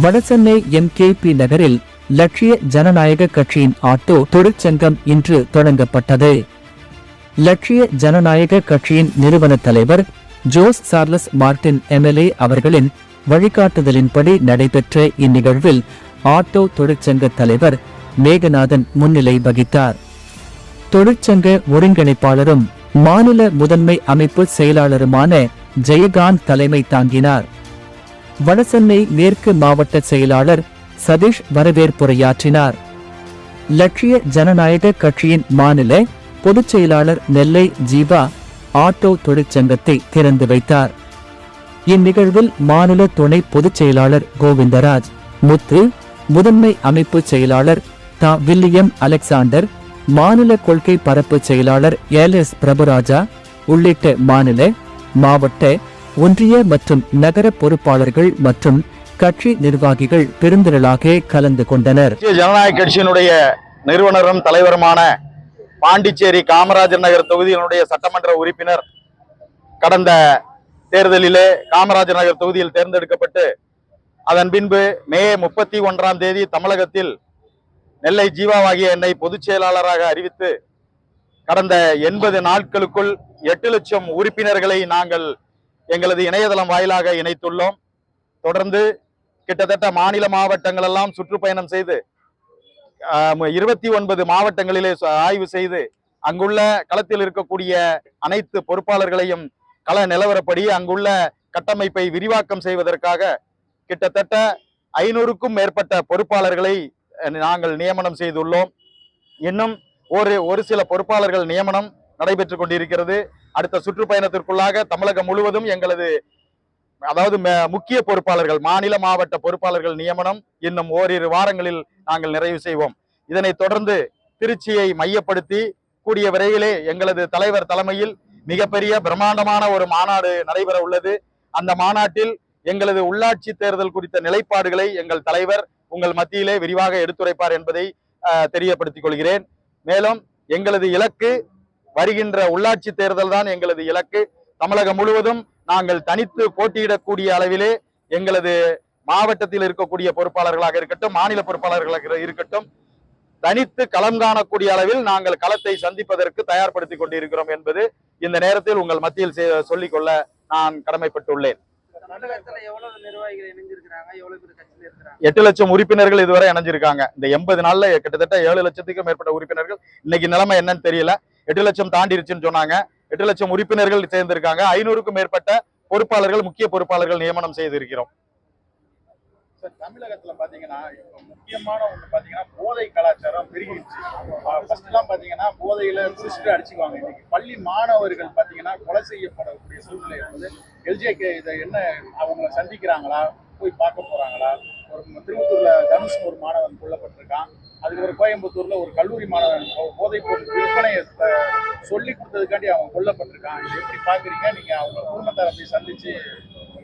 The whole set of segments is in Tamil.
வடசென்னை எம்கேபி நகரில் லட்சிய ஜனநாயக கட்சியின் ஆட்டோ தொழிற்சங்கம் இன்று தொடங்கப்பட்டது. லட்சிய ஜனநாயக கட்சியின் நிறுவன தலைவர் ஜோஸ் சார்லஸ் மார்டின் எம்எல்ஏ அவர்களின் வழிகாட்டுதலின்படி நடைபெற்ற இந்நிகழ்வில் ஆட்டோ தொழிற்சங்க தலைவர் மேகநாதன் முன்னிலை வகித்தார். தொழிற்சங்க ஒருங்கிணைப்பாளரும் மாநில முதன்மை அமைப்பு செயலாளருமான ஜெயகாந்த் தலைமை தாங்கினார். வடசென்னை மேற்கு மாவட்ட செயலாளர் சதீஷ் வரவேற்புரையாற்றினார். லட்சிய ஜனநாயக கட்சியின் மாநில பொதுச் செயலாளர் நெல்லை ஜீவா ஆட்டோ தொழிற்சங்கத்தை திறந்து வைத்தார். இந்நிகழ்வில் மாநில துணை பொதுச் செயலாளர் கோவிந்தராஜ், முத்து, முதன்மை அமைப்பு செயலாளர் தா வில்லியம் அலெக்சாண்டர், மாநில கொள்கை பரப்பு செயலாளர் எல்எஸ் பிரபுராஜா உள்ளிட்ட மாநில, மாவட்ட, ஒன்றிய மற்றும் நகர பொறுப்பாளர்கள் மற்றும் கட்சி நிர்வாகிகள் பெருந்திரளாக கலந்து கொண்டனர். ஜனநாயக கட்சியினுடைய நிறுவனரும் தலைவருமான பாண்டிச்சேரி காமராஜர் நகர் தொகுதியினுடைய சட்டமன்ற உறுப்பினர் கடந்த தேர்தலிலே காமராஜர் நகர் தொகுதியில் தேர்ந்தெடுக்கப்பட்டு அதன் பின்பு மே 31 தமிழகத்தில் நெல்லை ஜீவாவாகிய என்னை பொதுச் செயலாளராக அறிவித்து கடந்த 80 நாட்களுக்குள் 8 லட்சம் உறுப்பினர்களை நாங்கள் எங்களது இணையதளம் வாயிலாக இணைத்துள்ளோம். தொடர்ந்து கிட்டத்தட்ட மாநில மாவட்டங்கள் எல்லாம் சுற்றுப்பயணம் செய்து 29 மாவட்டங்களிலே ஆய்வு செய்து அங்குள்ள களத்தில் இருக்கக்கூடிய அனைத்து பொறுப்பாளர்களையும் கள நிலவரப்படி அங்குள்ள கட்டமைப்பை விரிவாக்கம் செய்வதற்காக கிட்டத்தட்ட 500க்கும் மேற்பட்ட பொறுப்பாளர்களை நாங்கள் நியமனம் செய்துள்ளோம். இன்னும் ஒரு சில பொறுப்பாளர்கள் நியமனம் நடைபெற்றுக் கொண்டிருக்கிறது. அடுத்த சுற்றுப்பயணத்திற்குள்ளாக தமிழகம் முழுவதும் எங்களது முக்கிய பொறுப்பாளர்கள், மாநில மாவட்ட பொறுப்பாளர்கள் நியமனம் இன்னும் ஓரிரு வாரங்களில் நாங்கள் நிறைவு செய்வோம். இதனைத் தொடர்ந்து திருச்சியை மையப்படுத்தி கூடிய விரைவிலே எங்களது தலைவர் தலைமையில் மிகப்பெரிய பிரம்மாண்டமான ஒரு மாநாடு நடைபெற உள்ளது. அந்த மாநாட்டில் எங்களது உள்ளாட்சி தேர்தல் குறித்த நிலைப்பாடுகளை எங்கள் தலைவர் உங்கள் மத்தியிலே விரிவாக எடுத்துரைப்பார் என்பதை தெரியப்படுத்திக் கொள்கிறேன். மேலும் எங்களது இலக்கு வருகின்ற உள்ளாட்சி தேர்தல் தான் எங்களது இலக்கு. தமிழகம் முழுவதும் நாங்கள் தனித்து போட்டியிடக்கூடிய அளவிலே எங்களது மாவட்டத்தில் இருக்கக்கூடிய பொறுப்பாளர்களாக இருக்கட்டும், மாநில பொறுப்பாளர்களாக இருக்கட்டும், தனித்து களம் காணக்கூடிய அளவில் நாங்கள் களத்தை சந்திப்பதற்கு தயார்படுத்திக் கொண்டிருக்கிறோம் என்பது இந்த நேரத்தில் உங்கள் மத்தியில் சொல்லிக்கொள்ள நான் கடமைப்பட்டுள்ளேன். 8 லட்சம் உறுப்பினர்கள் இதுவரை இணைஞ்சிருக்காங்க. இந்த 80 நாள்ல கிட்டத்தட்ட 7 லட்சத்துக்கும் மேற்பட்ட உறுப்பினர்கள். இன்னைக்கு நிலைமை என்னன்னு தெரியல, 8 லட்சம் தாண்டிருச்சுன்னு சொன்னாங்க. 8 லட்சம் உறுப்பினர்கள் சேர்ந்திருக்காங்க. 500க்கும் மேற்பட்ட பொறுப்பாளர்கள், முக்கிய பொறுப்பாளர்கள் நியமனம் செய்திருக்கிறோம். தமிழகத்துல பாத்தீங்கன்னா முக்கியமான ஒண்ணு பாத்தீங்கன்னா போதை கலாச்சாரம் பெருகிடுச்சு. ஃபர்ஸ்ட் எல்லாம் பாத்தீங்கன்னா போதையில சிஸ்டர் அடிச்சுக்குவாங்க. இன்னைக்கு பள்ளி மாணவர்கள் பாத்தீங்கன்னா கொலை செய்யப்படக்கூடிய சூழ்நிலை என்பது எல்ஜேகே இதை என்ன அவங்க சந்திக்கிறாங்களா, போய் பார்க்க போறாங்களா? ஒரு திருவத்தூர்ல தனுஷ் ஒரு மாணவன் கொல்லப்பட்டிருக்கான். அதுக்கப்புறம் கோயம்புத்தூர்ல ஒரு கல்லூரி மாணவன் போதைப் பொருள் விற்பனையை சொல்லி கொடுத்ததுக்காண்டி அவன் கொல்லப்பட்டிருக்கான். எப்படி பாக்குறீங்க நீங்க? அவங்க குடும்பத்தாரை போய் சந்திச்சு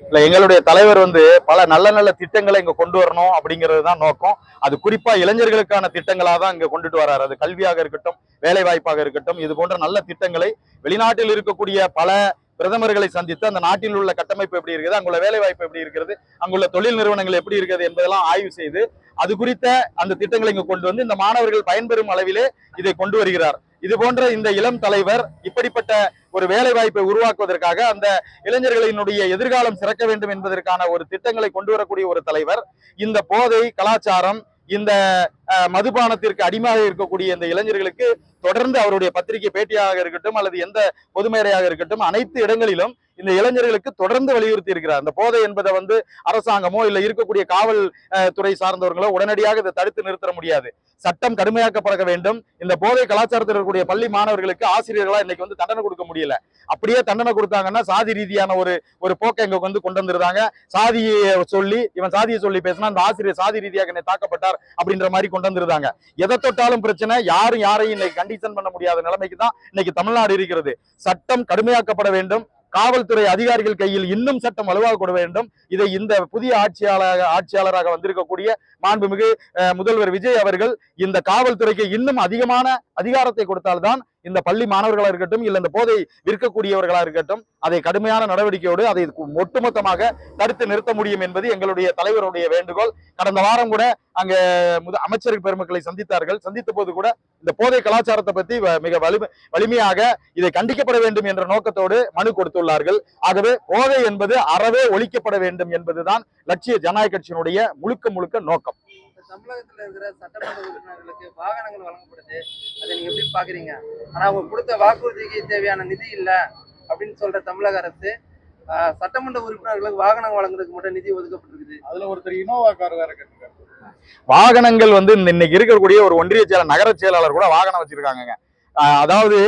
இல்ல, எங்களுடைய தலைவர் பல நல்ல நல்ல திட்டங்களை இங்க கொண்டு வரணும் அப்படிங்கிறது தான் நோக்கம். அது குறிப்பா இளைஞர்களுக்கான திட்டங்களாக தான் இங்க கொண்டுட்டு வர்றாரு. அது கல்வியாக இருக்கட்டும், வேலை வாய்ப்பாக இருக்கட்டும், இது போன்ற நல்ல திட்டங்களை வெளிநாட்டில் இருக்கக்கூடிய பல பிரதமர்களை சந்தித்து அந்த நாட்டில் உள்ள கட்டமைப்பு எப்படி இருக்குது, அங்குள்ள வேலை வாய்ப்பு எப்படி இருக்கிறது, அங்குள்ள தொழில் நிறுவனங்கள் எப்படி இருக்கிறது என்பதெல்லாம் ஆய்வு செய்து அது குறித்த அந்த திட்டங்களை இங்கு கொண்டு வந்து இந்த மாணவர்கள் பயன்பெறும் அளவிலே இதை கொண்டு வருகிறார். இது போன்ற இந்த இளம் தலைவர் இப்படிப்பட்ட ஒரு வேலை வாய்ப்பை உருவாக்குவதற்காக அந்த இளைஞர்களினுடைய எதிர்காலம் சிறக்க வேண்டும் என்பதற்கான ஒரு திட்டங்களை கொண்டு வரக்கூடிய ஒரு தலைவர். இந்த போதை கலாச்சாரம், இந்த மதுபானத்திற்கு அடிமையாக இருக்கக்கூடிய இந்த இளைஞர்களுக்கு தொடர்ந்து அவருடைய பத்திரிகை பேட்டியாக இருக்கட்டும் அல்லது எந்த பொது மேடையாக இருக்கட்டும், அனைத்து இடங்களிலும் இந்த இளைஞர்களுக்கு தொடர்ந்து வலியுறுத்தி இருக்கிறார். இந்த போதை என்பதை அரசாங்கமோ இல்ல இருக்கக்கூடிய காவல் துறை சார்ந்தவர்களோ உடனடியாக இதை தடுத்து நிறுத்த முடியாது. சட்டம் கடுமையாக்கப்பட வேண்டும். இந்த போதை கலாச்சாரத்தில் இருக்கக்கூடிய பள்ளி மாணவர்களுக்கு ஆசிரியர்களா இன்னைக்கு தண்டனை கொடுக்க முடியல. அப்படியே தண்டனை கொடுத்தாங்கன்னா சாதி ரீதியான ஒரு போக்கை இங்க கொண்டு வந்துருந்தாங்க. சாதியை சொல்லி இவன் சாதியை சொல்லி பேசினா அந்த ஆசிரியர் சாதி ரீதியாக என்னை தாக்கப்பட்டார் அப்படின்ற மாதிரி கொண்டு வந்துருந்தாங்க. எதை தொட்டாலும் பிரச்சனை, யாரும் யாரையும் இன்னைக்கு கண்டிஷன் பண்ண முடியாத நிலைமைக்கு தான் இன்னைக்கு தமிழ்நாடு இருக்கிறது. சட்டம் கடுமையாக்கப்பட வேண்டும். காவல்துறை அதிகாரிகள் கையில் இன்னும் சட்டம் வலுவாக கொட வேண்டும். இதை இந்த புதிய ஆட்சியாளராக வந்திருக்கக்கூடிய மாண்புமிகு முதல்வர் விஜய் அவர்கள் இந்த காவல்துறைக்கு இன்னும் அதிகமான அதிகாரத்தை கொடுத்தால்தான் இந்த பள்ளி மாணவர்களா இருக்கட்டும், இல்ல இந்த போதை விற்கக்கூடியவர்களா இருக்கட்டும், அதை கடுமையான நடவடிக்கையோடு அதை ஒட்டுமொத்தமாக தடுத்து நிறுத்த முடியும் என்பது எங்களுடைய தலைவருடைய வேண்டுகோள். கடந்த வாரம் கூட அங்க அமைச்சர் பெருமக்களை சந்தித்தார்கள். சந்தித்த போது கூட இந்த போதை கலாச்சாரத்தை பத்தி மிக வலிமையாக இதை கண்டிக்கப்பட வேண்டும் என்ற நோக்கத்தோடு மனு கொடுத்துள்ளார்கள். ஆகவே போதை என்பது அறவே ஒழிக்கப்பட வேண்டும் என்பதுதான் லட்சிய ஜனநாயக கட்சியினுடைய முழுக்க நோக்கம். தமிழகத்துல இருக்கிற சட்டமன்ற உறுப்பினர்களுக்கு வாகனங்கள் வழங்கப்படுது, அதை நீங்க எப்படி பாக்குறீங்க? ஆனா அவங்க கொடுத்த வாக்குறுதிக்கு தேவையான நிதி இல்ல அப்படின்னு சொல்ற தமிழக அரசு சட்டமன்ற உறுப்பினர்களுக்கு வாகனம் வழங்குறதுக்கு மட்டும் நிதி ஒதுக்கப்பட்டிருக்குது. அதுல ஒருத்தர் இனோவா கார் வேற கேட்டிருக்காரு. வாகனங்கள் இன்னைக்கு இருக்கக்கூடிய ஒரு ஒன்றிய செயலர், நகர செயலாளர் கூட வாகனம் வச்சிருக்காங்க. அதாவது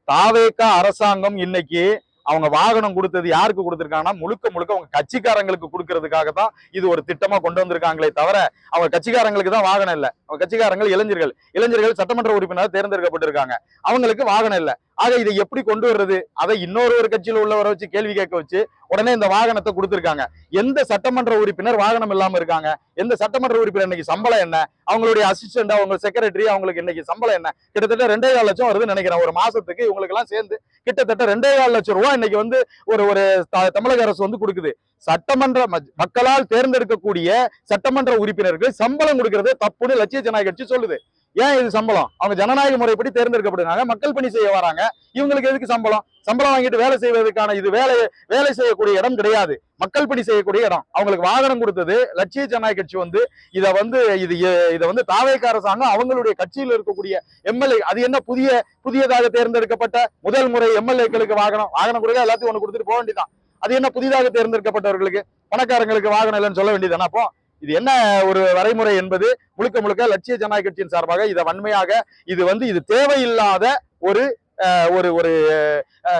தாவேகா அரசாங்கம் இன்னைக்கு அவங்க வாகனம் கொடுத்தது யாருக்கு கொடுத்திருக்காங்கன்னா முழுக்க அவங்க கட்சிக்காரங்களுக்கு கொடுக்கறதுக்காக தான் இது ஒரு திட்டமா கொண்டு வந்திருக்காங்களே தவிர அவங்க கட்சிக்காரங்களுக்கு தான் வாகனம் இல்லை. அவங்க கட்சிக்காரங்கள் இளைஞர்கள் சட்டமன்ற உறுப்பினர் தேர்ந்தெடுக்கப்பட்டிருக்காங்க, அவங்களுக்கு வாகனம் இல்லை. ஆக இதை எப்படி கொண்டு வர்றது? அதை இன்னொரு கட்சியில உள்ளவரை வச்சு கேள்வி கேட்க வச்சு உடனே இந்த வாகனத்தை கொடுத்திருக்காங்க. எந்த சட்டமன்ற உறுப்பினர் வாகனம் இல்லாம இருக்காங்க? எந்த சட்டமன்ற உறுப்பினர் இன்னைக்கு சம்பளம் என்ன? அவங்களுடைய அசிஸ்டன்ட், அவங்க செக்ரட்டரி, அவங்களுக்கு இன்னைக்கு சம்பளம் என்ன? கிட்டத்தட்ட 2.25 லட்சம் வருதுன்னு நினைக்கிறேன் ஒரு மாசத்துக்கு. இவங்களுக்கு எல்லாம் சேர்ந்து கிட்டத்தட்ட 2.25 லட்சம் ரூபாய் இன்னைக்கு ஒரு தமிழக அரசு கொடுக்குது. சட்டமன்ற மக்களால் தேர்ந்தெடுக்கக்கூடிய சட்டமன்ற உறுப்பினர்கள் சம்பளம் கொடுக்கறது தப்புன்னு லட்சிய ஜனநாயக கட்சி சொல்லுது. ஏன் இது சம்பளம்? அவங்க ஜனநாயக முறைப்படி தேர்ந்தெடுக்கப்படுறாங்க, மக்கள் பணி செய்ய வராங்க. இவங்களுக்கு எதுக்கு சம்பளம் வாங்கிட்டு வேலை செய்வதற்கான இது வேலை செய்யக்கூடிய இடம் கிடையாது, மக்கள் பணி செய்யக்கூடிய இடம். அவங்களுக்கு வாகனம் கொடுத்தது லட்சிய ஜனநாயக கட்சி இதை தாவேகா அரசாங்கம் அவங்களுடைய கட்சியில் இருக்கக்கூடிய எம்எல்ஏ, அது என்ன புதியதாக தேர்ந்தெடுக்கப்பட்ட முதல் முறை எம்எல்ஏக்களுக்கு வாகனம் கொடுக்க எல்லாத்தையும் ஒண்ணு கொடுத்துட்டு போக வேண்டியதான். அது என்ன புதிதாக தேர்ந்தெடுக்கப்பட்டவர்களுக்கு பணக்காரங்களுக்கு வாகனம் இல்லைன்னு சொல்ல வேண்டியதானே? அப்போ இது என்ன ஒரு வரைமுறை என்பது முழுக்க லட்சிய ஜனநாயக கட்சியின் சார்பாக இதை வன்மையாக இது தேவையில்லாத ஒரு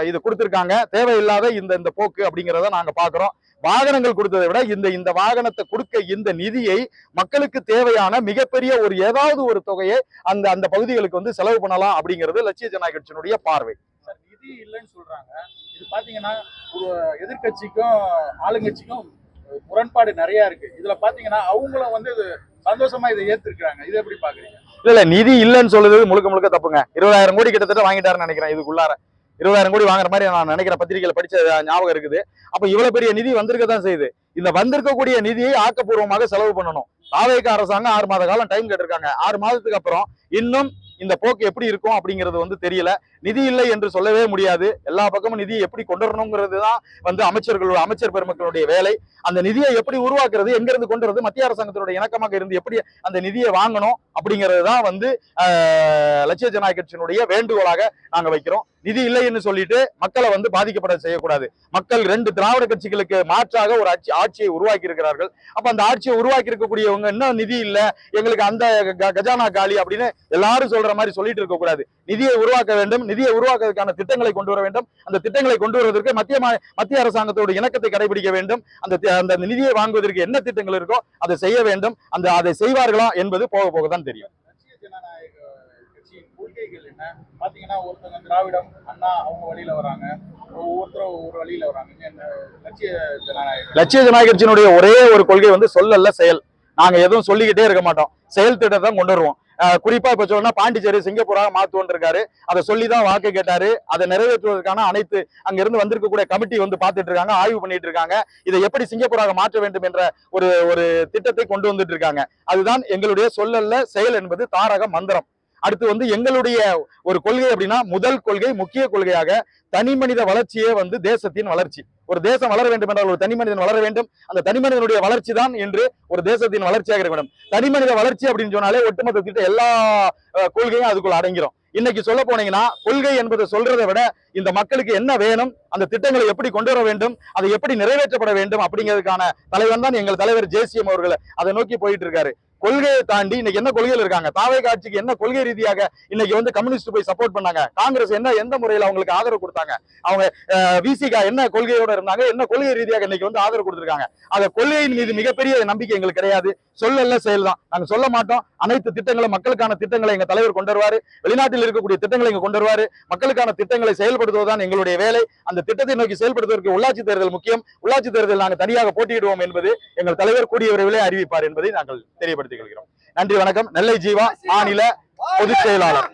இது கொடுத்திருக்காங்க. தேவையில்லாத இந்த போக்கு அப்படிங்கிறத நாங்க பாக்குறோம். வாகனங்கள் கொடுத்ததை விட இந்த வாகனத்தை கொடுக்க இந்த நிதியை மக்களுக்கு தேவையான மிகப்பெரிய ஏதாவது ஒரு தொகையை அந்த பகுதிகளுக்கு செலவு பண்ணலாம் அப்படிங்கிறது லட்சிய ஜனநாயக கட்சியினுடைய பார்வை. நிதி இல்லைன்னு சொல்றாங்க. இது பாத்தீங்கன்னா ஒரு எதிர்கட்சிக்கும் ஆளுங்கட்சிக்கும் முரண்பாடு நிறைய இருக்கு. இதுல பாத்தீங்கன்னா அவங்களும் சந்தோஷமா இதை ஏத்திருக்காங்க. இதை எப்படி பாக்குறீங்க? இல்ல நிதி இல்லைன்னு சொல்றது முழுக்க தப்புங்க. 20,000 கோடி கிட்டத்தட்ட வாங்கிட்டாருன்னு நினைக்கிறேன். இதுக்குள்ளார 20,000 கோடி வாங்குற மாதிரி நான் நினைக்கிறேன், பத்திரிகையில படிச்ச ஞாபகம் இருக்குது. அப்ப இவ்வளவு பெரிய நிதி வந்திருக்கதான் செய்யுது. இந்த வந்திருக்கக்கூடிய நிதியை ஆக்கப்பூர்வமாக செலவு பண்ணணும். தாவேகா அரசாங்கம் 6 மாத காலம் டைம் கேட்டிருக்காங்க. 6 மாதத்துக்கு அப்புறம் இன்னும் இந்த போக்கு எப்படி இருக்கும் அப்படிங்கிறது தெரியல. நிதி இல்லை என்று சொல்லவே முடியாது. எல்லா பக்கமும் நிதியை எப்படி கொண்டு வரணுங்கிறது தான் அமைச்சர் பெருமக்களுடைய வேலை. அந்த நிதியை எப்படி உருவாக்குறது, எங்க இருந்து கொண்டு வரது, மத்திய அரசாங்கத்தினுடைய இணக்கமாக இருந்து எப்படி அந்த நிதியை வாங்கணும் அப்படிங்கிறது தான் லட்சிய ஜனநாயக கட்சியினுடைய வேண்டுகோளாக நாங்க வைக்கிறோம். நிதி இல்லைன்னு சொல்லிட்டு மக்களை பாதிக்கப்பட செய்யக்கூடாது. மக்கள் 2 திராவிட கட்சிகளுக்கு மாற்றாக ஒரு ஆட்சியை உருவாக்கி இருக்கிறார்கள். அப்ப அந்த ஆட்சியை உருவாக்கி இருக்கக்கூடியவங்க இன்னும் நிதி இல்ல, எங்களுக்கு அந்த கஜானா காலி அப்படின்னு எல்லாரும் சொல்ற மாதிரி சொல்லிட்டு இருக்க கூடாது. நிதியை உருவாக்க வேண்டும். நிதியை உருவாக்குவதற்கான திட்டங்களை கொண்டு வர வேண்டும். அந்த திட்டங்களை கொண்டு வருவதற்கு மத்திய அரசாங்கத்தோட இணக்கத்தை கடைபிடிக்க வேண்டும். அந்த நிதியை வாங்குவதற்கு என்ன திட்டங்கள் இருக்கோ அதை செய்ய வேண்டும். அதை செய்வார்களா என்பது போக தான் தெரியும். லட்சிய ஜனநாயக கட்சியின் கொள்கைகள் என்ன? பாத்தீங்கன்னா ஒருத்தவங்க திராவிடம் அண்ணா அவங்க வழியில வராங்க, ஒவ்வொருத்தரும் ஒரு வழியில வராங்க. லட்சிய ஜனநாயக கட்சியினுடைய ஒரே ஒரு கொள்கை சொல்லல செயல். நாங்க எதுவும் சொல்லிக்கிட்டே இருக்க மாட்டோம், செயல் திட்டத்தை கொண்டு வருவோம். குறிப்பா இப்ப சொன்னா பாண்டிச்சேரி சிங்கப்பூராக மாத்துவோம் இருக்காரு. அதை சொல்லிதான் வாக்கு கேட்டாரு. அதை நிறைவேற்றுவதற்கான அனைத்து அங்க இருந்து வந்திருக்கக்கூடிய கமிட்டி பாத்துட்டு இருக்காங்க, ஆய்வு பண்ணிட்டு இருக்காங்க. இதை எப்படி சிங்கப்பூராக மாற்ற வேண்டும் என்ற ஒரு திட்டத்தை கொண்டு வந்துட்டு இருக்காங்க. அதுதான் எங்களுடைய சொல்லல்ல செயல் என்பது தாரக மந்திரம். அடுத்து எங்களுடைய ஒரு கொள்கை அப்படின்னா முதல் கொள்கை, முக்கிய கொள்கையாக தனி மனித வளர்ச்சியே தேசத்தின் வளர்ச்சி. ஒரு தேசம் வளர வேண்டும் என்றால் ஒரு தனி மனிதன் வளர வேண்டும். அந்த தனி மனிதனுடைய வளர்ச்சி தான் என்று ஒரு தேசத்தின் வளர்ச்சியாக இருக்க வேண்டும். தனி மனித வளர்ச்சி அப்படின்னு சொன்னாலே ஒட்டுமொத்த திட்ட எல்லா கொள்கையும் அதுக்குள்ள அடங்கிரும். இன்னைக்கு சொல்ல போனீங்கன்னா கொள்கை என்பதை சொல்றதை விட இந்த மக்களுக்கு என்ன வேணும், அந்த திட்டங்களை எப்படி கொண்டு வர வேண்டும், அதை எப்படி நிறைவேற்றப்பட வேண்டும் அப்படிங்கிறதுக்கான தலைவன் தான் எங்கள் தலைவர் ஜேசிஎம் அவர்கள் அதை நோக்கி போயிட்டு இருக்காரு. கொள்கையை தாண்டி இன்னைக்கு என்ன கொள்கையில் இருக்காங்க, தாவேகா ஆட்சிக்கு என்ன கொள்கை ரீதியாக இன்னைக்கு கம்யூனிஸ்ட் போய் சப்போர்ட் பண்ணாங்க, காங்கிரஸ் எந்த முறையில் அவங்களுக்கு ஆதரவு கொடுத்தாங்க, அவங்க விசிகா என்ன கொள்கையோட இருந்தாங்க, என்ன கொள்கை ரீதியாக இன்னைக்கு ஆதரவு கொடுத்திருக்காங்க. அந்த கொள்கையின் மீது மிகப்பெரிய நம்பிக்கை எங்களுக்கு கிடையாது. சொல்லல செயல் தான். நாங்க சொல்ல மாட்டோம். அனைத்து திட்டங்களும் மக்களுக்கான திட்டங்களை எங்க தலைவர் கொண்டு வருவாரு. வெளிநாட்டில் இருக்கக்கூடிய திட்டங்களை இங்க கொண்டு வருவாரு. மக்களுக்கான திட்டங்களை செயல்படுத்துவதுதான் எங்களுடைய வேலை. அந்த திட்டத்தை நோக்கி செயல்படுத்துவதற்கு உள்ளாட்சி தேர்தல் முக்கியம். உள்ளாட்சி தேர்தல் நாங்கள் தனியாக போட்டியிடுவோம் என்பது எங்கள் தலைவர் கூடிய விரைவிலே அறிவிப்பார் என்பதை நாங்கள் தெரியப்படுத்திக் கொள்கிறோம். நன்றி, வணக்கம். நெல்லை ஜீவா, மாநில பொதுச் செயலாளர்.